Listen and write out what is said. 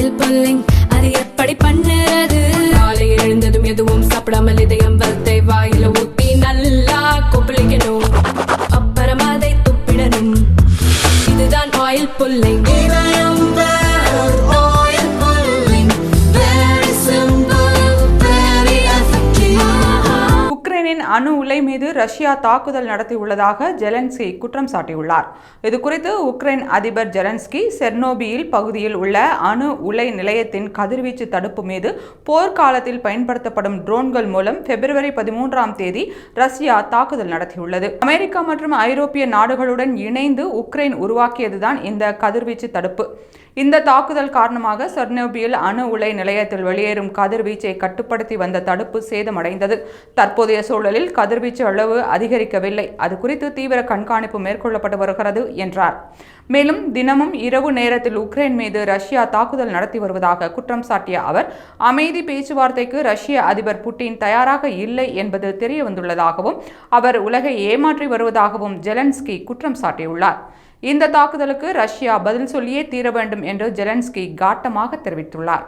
Oil pulling, அது எப்படி பண்ணுறது? காலையில் எழுந்ததும் எதுவும் சாப்பிடாமல் இதயம் வளர்த்தை வாயில ஊத்தி நல்லா கொப்பளிக்கணும், அப்புறம் அதை துப்பிடணும். இதுதான் ஆயில் புல்லிங். உக்ரைனின் அணு உலை மீது ரஷ்யா தாக்குதல் நடத்தியுள்ளதாக ஜெலன்ஸ்கி குற்றம் சாட்டியுள்ளார். இதுகுறித்து உக்ரைன் அதிபர் ஜெலன்ஸ்கி செர்னோபியில் பகுதியில் உள்ள அணு உலை நிலையத்தின் கதிர்வீச்சு தடுப்பு மீது போர்க்காலத்தில் பயன்படுத்தப்படும் ட்ரோன்கள் மூலம் பிப்ரவரி 13ஆம் தேதி ரஷ்யா தாக்குதல் நடத்தியுள்ளது. அமெரிக்கா மற்றும் ஐரோப்பிய நாடுகளுடன் இணைந்து உக்ரைன் உருவாக்கியதுதான் இந்த கதிர்வீச்சு தடுப்பு. இந்த தாக்குதல் காரணமாக செர்னோபியில் அணு உலை நிலையத்தில் வெளியேறும் கதிர்வீச்சை கட்டுப்படுத்தி வந்த தடுப்பு சேதமடைந்தது. தற்போதைய சூழலில் கதிர்வீச்சு அளவு அதிகரிக்கவில்லை, அது குறித்து தீவிர கண்காணிப்பு மேற்கொள்ளப்பட்டு வருகிறது என்றார். மேலும் தினமும் இரவு நேரத்தில் உக்ரைன் மீது ரஷ்யா தாக்குதல் நடத்தி வருவதாக குற்றம் சாட்டிய அவர், அமைதி பேச்சுவார்த்தைக்கு ரஷ்ய அதிபர் புட்டின் தயாராக இல்லை என்பது தெரிய வந்துள்ளதாகவும் அவர் உலகை ஏமாற்றி வருவதாகவும் ஜெலன்ஸ்கி குற்றம் சாட்டியுள்ளார். இந்த தாக்குதலுக்கு ரஷ்யா பதில் சொல்லியே தீர வேண்டும் என்று ஜெலன்ஸ்கி காட்டமாக தெரிவித்துள்ளார்.